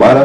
12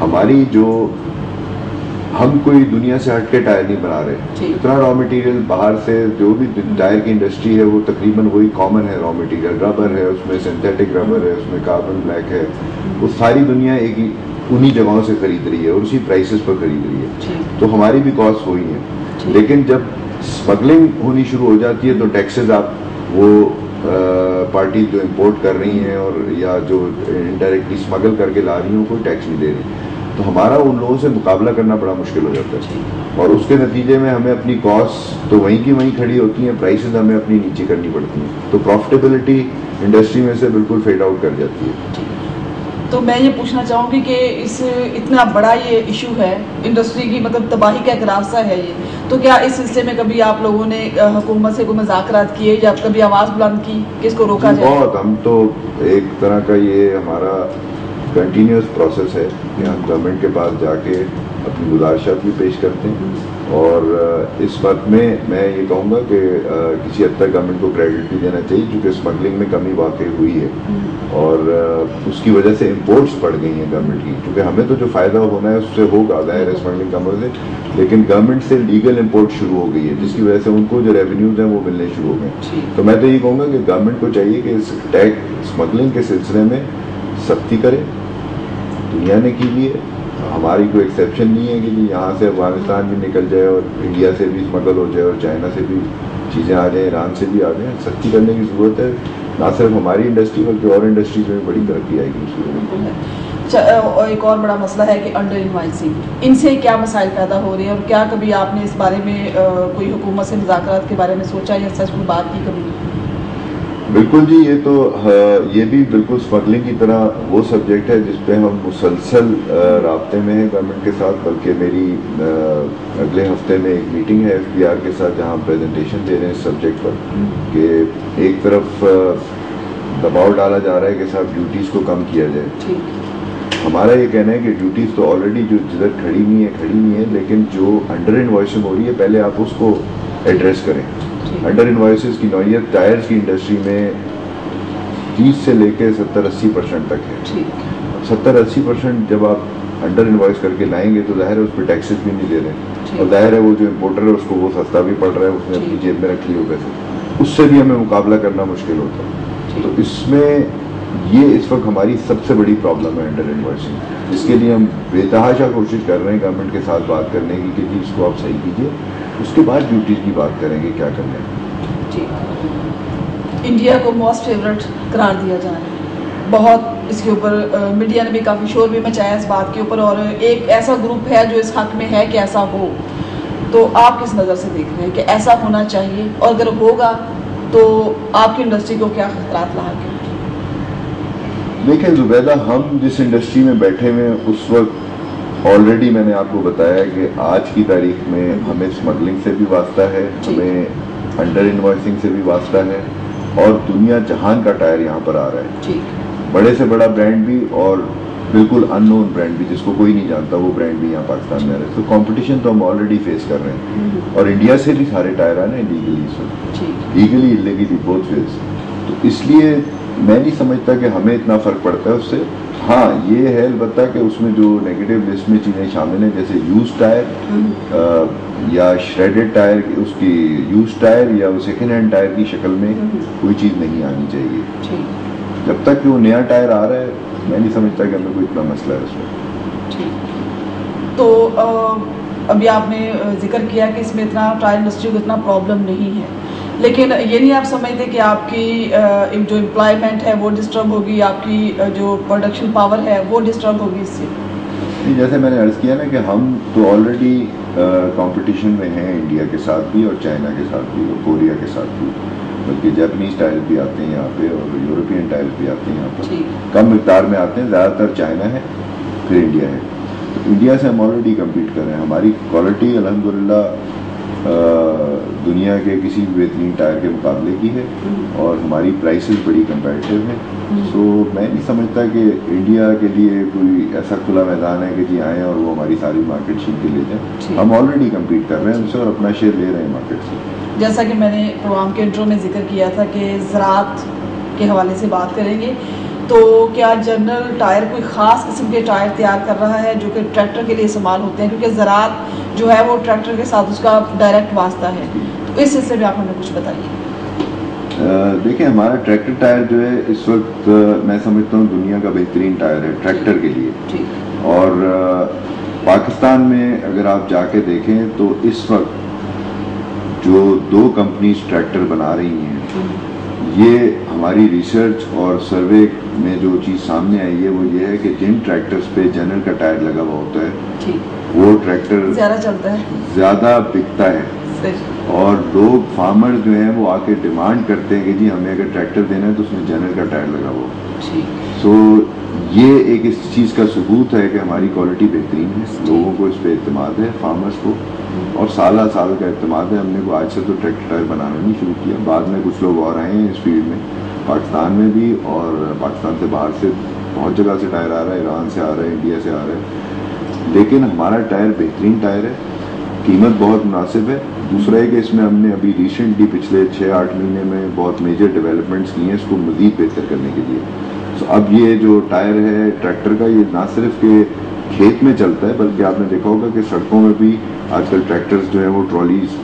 ہماری جو ہم کوئی دنیا سے ہٹ کے ٹائر نہیں بنا رہے. اتنا را مٹیریل باہر سے جو بھی ٹائر کی انڈسٹری ہے وہ تقریباً وہی کامن ہے. را مٹیریل ربر ہے, اس میں سنتھیٹک ربر ہے, اس میں کاربن بلیک ہے, وہ ساری دنیا ایک ہی انہی جگہوں سے خرید رہی ہے اور اسی پرائسز پر خرید رہی ہے. تو ہماری بھی کاسٹ وہی ہے. لیکن جب اسمگلنگ ہونی شروع ہو جاتی ہے تو ٹیکسز آپ وہ پارٹی جو امپورٹ کر رہی ہیں اور یا جو انڈائریکٹلی اسمگل کر کے لا رہی ہیں کوئی ٹیکس نہیں دے رہی, تو ہمارا ان لوگوں سے مقابلہ کرنا بڑا مشکل ہو جاتا ہے. اور اس کے نتیجے میں ہمیں اپنی کاسٹ تو وہیں کی وہیں کھڑی ہوتی ہیں, پرائسز ہمیں اپنی نیچے کرنی پڑتی ہیں, تو پروفٹیبلٹی انڈسٹری میں سے بالکل فیڈ آؤٹ کر جاتی ہے. تو میں یہ پوچھنا چاہوں گی کہ اس اتنا بڑا یہ ایشو ہے انڈسٹری کی, مطلب تباہی کا ایک راستہ ہے یہ, تو کیا اس سلسلے میں کبھی آپ لوگوں نے حکومت سے کوئی مذاکرات کیے یا کبھی آواز بلند کی کہ اس کو روکا جائے؟ بہت. ہم تو ایک طرح کا یہ ہمارا کنٹینیوس پروسیس ہے کہ ہم گورنمنٹ کے پاس جا کے اپنی گزارشات بھی پیش کرتے ہیں, اور اس وقت میں یہ کہوں گا کہ کسی حد تک گورنمنٹ کو کریڈٹ بھی دینا چاہیے کیونکہ اسمگلنگ میں کمی واقع ہوئی ہے اور اس کی وجہ سے امپورٹس بڑھ گئی ہیں گورنمنٹ کی, کیونکہ ہمیں تو جو فائدہ ہونا ہے اس سے ہوگا ظاہر ہے اسمگلنگ کم ہو سے, لیکن گورنمنٹ سے لیگل امپورٹ شروع ہو گئی ہے جس کی وجہ سے ان کو جو ریونیوز ہیں وہ ملنے شروع ہو گئے. تو میں تو یہ کہوں گا کہ گورنمنٹ کو چاہیے کہ اس ٹیکس اسمگلنگ کے سلسلے میں سختی کرے. دنیا نے کی لیے, ہماری کوئی ایکسیپشن نہیں ہے کہ یہاں سے افغانستان بھی نکل جائے اور انڈیا سے بھی اسمگل ہو جائے اور چائنا سے بھی چیزیں آ جائیں, ایران سے بھی آ جائیں. سختی کرنے کی ضرورت ہے, نہ صرف ہماری انڈسٹری بلکہ اور انڈسٹریز میں بڑی ترقی آئے گی اس کی. ایک اور بڑا مسئلہ ہے کہ انڈر انوائسنگ, ان سے کیا مسائل پیدا ہو رہے ہیں اور کیا کبھی آپ نے اس بارے میں کوئی حکومت سے مذاکرات کے بارے میں سوچا یا سچ میں بات کی کبھی؟ بالکل جی, یہ بھی بالکل اسمگلنگ کی طرح وہ سبجیکٹ ہے جس پہ ہم مسلسل رابطے میں ہیں گورنمنٹ کے ساتھ. بلکہ میری اگلے ہفتے میں ایک میٹنگ ہے FBR کے ساتھ جہاں ہم پریزنٹیشن دے رہے ہیں اس سبجیکٹ پر کہ ایک طرف دباؤ ڈالا جا رہا ہے کہ صاحب ڈیوٹیز کو کم کیا جائے. ہمارا یہ کہنا ہے کہ ڈیوٹیز تو آلریڈی جو جدھر کھڑی نہیں ہے, لیکن جو انڈر انوائسنگ ہو رہی ہے پہلے آپ اس کو ایڈریس کریں. انڈر انوائسز کی نوعیت ٹائرز کی انڈسٹری میں 30 سے لے کے 70-80% تک ہے. 70-80% جب آپ انڈر انوائس کر کے لائیں گے تو ظاہر ہے اس پہ ٹیکسز بھی نہیں دے رہے, اور ظاہر ہے وہ جو امپورٹر ہے اس کو وہ سستا بھی پڑ رہا ہے, اس نے اپنی جیب میں رکھ لی ہو پیسے, اس سے بھی ہمیں مقابلہ کرنا مشکل ہوتا ہے. تو اس میں یہ اس وقت ہماری سب سے بڑی پرابلم ہے انڈر انوائسنگ, جس کے لیے ہم بے تحاشا کوشش کر رہے ہیں گورنمنٹ کے ساتھ بات کرنے کی کہ جی اس کو آپ صحیح کیجیے, اس کے بعد ڈیوٹیز کی بات کریں گے کیا کرنا ہے. انڈیا کو موسٹ فیوریٹ قرار دیا جا رہا ہے, بہت اس کے اوپر میڈیا نے بھی کافی شور بھی مچایا اس بات کے اوپر, اور ایک ایسا گروپ ہے جو اس حق میں ہے کہ ایسا ہو. تو آپ کس نظر سے دیکھ رہے ہیں کہ ایسا ہونا چاہیے, اور اگر ہوگا تو آپ کی انڈسٹری کو کیا خطرات لاحق ہیں؟ دیکھیں زبیدہ, ہم جس انڈسٹری میں بیٹھے ہوئے اس وقت آلریڈی میں نے آپ کو بتایا کہ آج کی تاریخ میں ہمیں اسمگلنگ سے بھی واسطہ ہے, ہمیں انڈر انوائسنگ سے بھی واسطہ ہے, اور دنیا جہان کا ٹائر یہاں پر آ رہا ہے. بڑے سے بڑا برانڈ بھی اور بالکل ان نون برانڈ بھی جس کو کوئی نہیں جانتا وہ برانڈ بھی یہاں پاکستان میں آ رہا ہے. تو کمپٹیشن تو ہم آلریڈی فیس کر رہے ہیں, اور انڈیا سے بھی سارے ٹائر آ رہے ہیں لیگلی انلیگلی بوتھ ویز. تو اس لیے میں نہیں سمجھتا کہ ہمیں اتنا فرق پڑتا ہے اس سے. ہاں یہ ہے البتہ کہ اس میں جو نیگیٹو لسٹ میں چیزیں شامل ہیں جیسے یوز ٹائر یا شریڈڈ ٹائر, اس کی یوز ٹائر یا سیکنڈ ہینڈ ٹائر کی شکل میں کوئی چیز نہیں آنی چاہیے. جب تک کہ وہ نیا ٹائر آ رہا ہے میں نہیں سمجھتا کہ ہمیں کوئی اتنا مسئلہ ہے اس میں. تو ابھی آپ نے ذکر کیا کہ اس میں اتنا ٹائر انڈسٹری کو اتنا پرابلم نہیں ہے, لیکن یہ نہیں آپ سمجھتے کہ آپ کی جو امپلائمنٹ ہے وہ ڈسٹرب ہوگی, آپ کی جو پروڈکشن پاور ہے وہ ڈسٹرب ہوگی اس سے؟ جیسے میں نے عرض کیا نا کہ ہم تو آلریڈی کمپٹیشن میں ہیں انڈیا کے ساتھ بھی اور چائنا کے ساتھ بھی اور کوریا کے ساتھ بھی, بلکہ جاپنیز ٹائر بھی آتے ہیں یہاں پہ اور یورپین ٹائر بھی آتے ہیں یہاں پر, کم مقدار میں آتے ہیں. زیادہ تر چائنا ہے پھر انڈیا ہے. تو انڈیا سے ہم آلریڈی کمپیٹ کر رہے ہیں. ہماری کوالٹی الحمدللہ دنیا کے کسی بھی بہترین ٹائر کے مقابلے کی ہے, اور ہماری پرائسز بڑی کمپیٹیو ہیں. سو میں نہیں سمجھتا کہ انڈیا کے لیے کوئی ایسا کھلا میدان ہے کہ جی آئیں اور وہ ہماری ساری مارکیٹ چھین کے لے جائیں. ہم آلریڈی کمپیٹ کر رہے ہیں ان سے اور اپنا شیئر لے رہے ہیں مارکیٹ سے. جیسا کہ میں نے پروگرام کے انٹرو میں ذکر کیا تھا کہ زراعت کے حوالے سے بات کریں گے, تو کیا جنرل ٹائر کوئی خاص قسم کے ٹائر تیار کر رہا ہے جو کہ ٹریکٹر کے لیے استعمال ہوتے ہیں، کیونکہ زراعت جو ہے وہ ٹریکٹر کے ساتھ اس کا ڈائریکٹ واسطہ ہے، تو اس سلسلے میں آپ ہمیں کچھ بتائیے۔ دیکھیں ہمارا ٹریکٹر ٹائر جو ہے اس وقت میں سمجھتا ہوں دنیا کا بہترین ٹائر ہے ٹریکٹر کے لیے، اور پاکستان میں اگر آپ جا کے دیکھیں تو اس وقت جو 2 کمپنیز ٹریکٹر بنا رہی ہیں، یہ ہماری ریسرچ اور سروے میں جو چیز سامنے آئی ہے وہ یہ ہے کہ جن ٹریکٹرز پہ جنرل کا ٹائر لگا ہوا ہوتا ہے وہ ٹریکٹر زیادہ چلتا ہے، زیادہ بکتا ہے، اور لوگ فارمر جو ہیں وہ آ کے ڈیمانڈ کرتے ہیں کہ جی ہمیں اگر ٹریکٹر دینا ہے تو اس میں جنرل کا ٹائر لگا ہوا۔ سو یہ ایک اس چیز کا ثبوت ہے کہ ہماری کوالٹی بہترین ہے، لوگوں کو اس پہ اعتماد ہے، فارمرز کو، اور سالہ سال کا اعتماد ہے۔ ہم نے کو آج سے تو ٹریکٹر ٹائر بنانا نہیں شروع کیا، بعد میں کچھ لوگ اور آئے ہیں اس فیلڈ میں، پاکستان میں بھی اور پاکستان سے باہر سے بہت جگہ سے ٹائر آ رہا ہے، ایران سے آ رہا ہے، انڈیا سے آ رہا ہے، لیکن ہمارا ٹائر بہترین ٹائر ہے، قیمت بہت مناسب ہے۔ دوسرا ہے کہ اس میں ہم نے ابھی ریسنٹلی پچھلے 6-8 مہینے میں بہت میجر ڈیولپمنٹس کی ہیں اس کو مزید بہتر کرنے کے لیے۔ اب یہ جو ٹائر ہے ٹریکٹر کا، یہ نہ صرف کہ کھیت میں چلتا ہے بلکہ آپ نے دیکھا ہوگا کہ سڑکوں میں بھی آج کل ٹریکٹرز جو ہیں وہ ٹرالیز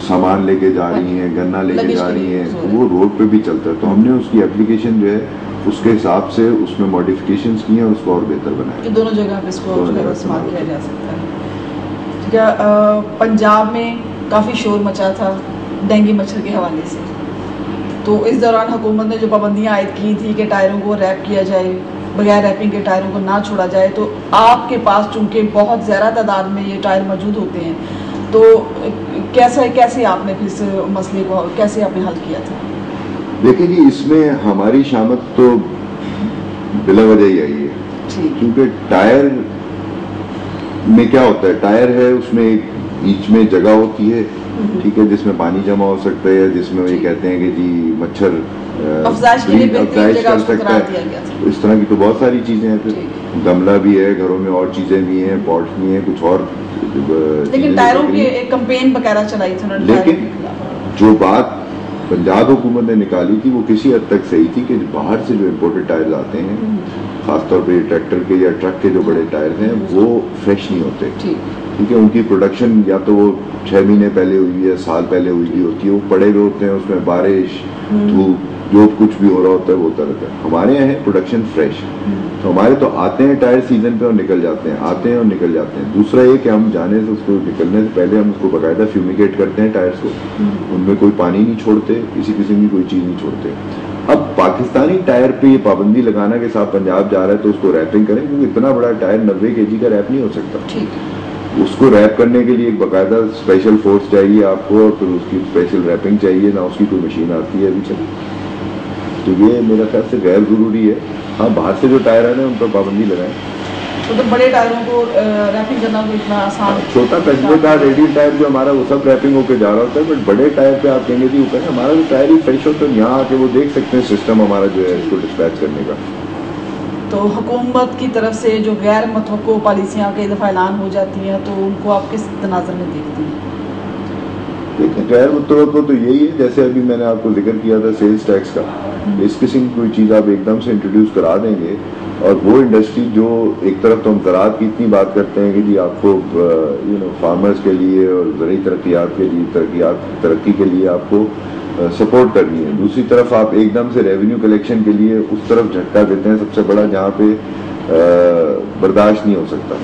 سامان لے کے جا رہی ہیں، گنا لے کے جا رہی ہیں، وہ روڈ پہ بھی چلتا ہے، تو ہم نے اس کی اپلیکیشن جو ہے اس کے حساب سے اس میں ماڈیفکیشنز کی ہیں، اس کو اور بہتر بنایا، کہ دونوں جگہ پہ اس کو استعمال کیا جا سکتا ہے۔ پنجاب میں کافی شور مچا تھا ڈینگی مچھر کے حوالے سے، تو اس دوران حکومت نے جو پابندیاں عائد کی تھی کہ ٹائروں کو ریپ کیا جائے، بغیر ریپنگ کے ٹائروں کو نہ چھوڑا جائے، تو آپ کے پاس چونکہ بہت زیادہ تعداد میں یہ ٹائر موجود ہوتے ہیں، تو کیسے آپ نے اس مسئلے کو کیسے آپ نے حل کیا تھا؟ دیکھیں جی، اس میں ہماری شامت تو بلا وجہ ہی آئی ہے، کیونکہ ٹائر میں کیا ہوتا ہے، ٹائر ہے اس میں ایک بیچ میں جگہ ہوتی ہے، ٹھیک ہے، جس میں پانی جمع ہو سکتا ہے، جس میں یہ کہتے ہیں کہ جی مچھر افزائش کر سکتا ہے، اس طرح کی تو بہت ساری چیزیں ہیں، پھر گملہ بھی ہے، گھروں میں اور چیزیں بھی ہیں، پاٹس بھی ہیں، کچھ اور، لیکن ٹائروں کی ایک کمپین وغیرہ چلائی تھی، لیکن جو بات پنجاب حکومت نے نکالی تھی وہ کسی حد تک صحیح تھی کہ باہر سے جو امپورٹڈ ٹائرز آتے ہیں، خاص طور پہ ٹریکٹر کے یا ٹرک کے جو بڑے ٹائرز ہیں، وہ فریش نہیں ہوتے، کیونکہ ان کی پروڈکشن یا تو وہ 6 مہینے پہلے ہوئی ہے، سال پہلے ہوئی ہوتی ہے، وہ پڑے ہوئے ہوتے ہیں، اس میں بارش دھوپ جو کچھ بھی ہو رہا ہوتا ہے وہ ہوتا رہتا ہے۔ ہمارے یہاں ہے پروڈکشن فریش، تو ہمارے تو آتے ہیں ٹائر سیزن پہ اور نکل جاتے ہیں، آتے ہیں اور نکل جاتے ہیں۔ دوسرا یہ کہ ہم جانے سے اس کو نکلنے سے پہلے ہم اس کو باقاعدہ فیومیگیٹ کرتے ہیں ٹائرز کو، ان میں کوئی پانی نہیں چھوڑتے، کسی قسم کی کوئی چیز نہیں چھوڑتے۔ اب پاکستانی ٹائر پہ یہ پابندی لگانا کہ صاحب پنجاب جا رہا ہے تو اس کو ریپنگ کریں، کیونکہ اتنا بڑا ٹائر 90 kg کا ریپ نہیں ہو سکتا، اس کو ریپ کرنے کے لیے ایک باقاعدہ اسپیشل فورس چاہیے آپ کو، اور پھر اس کی اسپیشل ریپنگ چاہیے، نہ اس کی کوئی مشین آتی ہے ابھی چلی، تو یہ میرا خیال سے غیر ضروری ہے۔ ہاں باہر سے جو ٹائر ہیں ان پر پابندی لگائیں، تو بڑے ٹائروں کو ریپنگ کرنا کوئی اتنا آسان، چھوٹا پیسنجر کا ریڈیل ٹائر جو ہمارا وہ سب ریپنگ ہو کے جا رہا ہوتا ہے، بٹ بڑے ٹائر پہ آپ کہیں گے جی اوپر ہمارا جو ٹائر ہی فریش ہوتا ہے، یہاں آ کے وہ دیکھ سکتے ہیں سسٹم ہمارا جو ہے اس کو ڈسپیچ کرنے کا۔ تو حکومت کی طرف سے جو غیر متوقع پالیسیاں کئی دفعہ اعلان ہو جاتی ہیں تو ان کو آپ کس تناظر میں دیکھتے ہیں؟ دیکھیں غیر متوقع تو یہی ہے، جیسے ابھی میں نے آپ کو ذکر کیا تھا سیلز ٹیکس کا، اس قسم کی کوئی چیز آپ ایک دم سے انٹروڈیوس کرا دیں گے، اور وہ انڈسٹری جو ایک طرف تو ہم زراعت کی اتنی بات کرتے ہیں کہ جی آپ کو فارمرز کے لیے اور زرعی ترقیات کے لیے ترقی کے لیے آپ کو سپورٹ کرنی ہے، دوسری طرف آپ ایک دم سے ریونیو کلیکشن کے لیے اس طرف جھٹکا دیتے ہیں سب سے بڑا، جہاں پہ برداشت نہیں ہو سکتا۔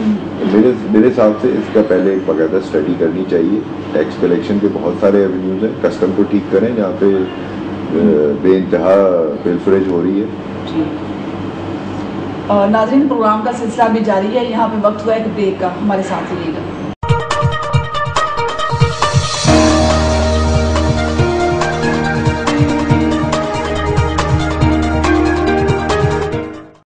میرے حساب سے اس کا پہلے ایک باقاعدہ اسٹڈی کرنی چاہیے، ٹیکس کلیکشن کے بہت سارے ایونیوز ہیں، کسٹم کو ٹھیک کریں جہاں پہ بے انتہا پلفریج ہو رہی ہے۔ ناظرین، پروگرام کا سلسلہ بھی جاری ہے، یہاں پہ وقت ہوا ہے ایک بریک کا، ہمارے ساتھ رہیے گا۔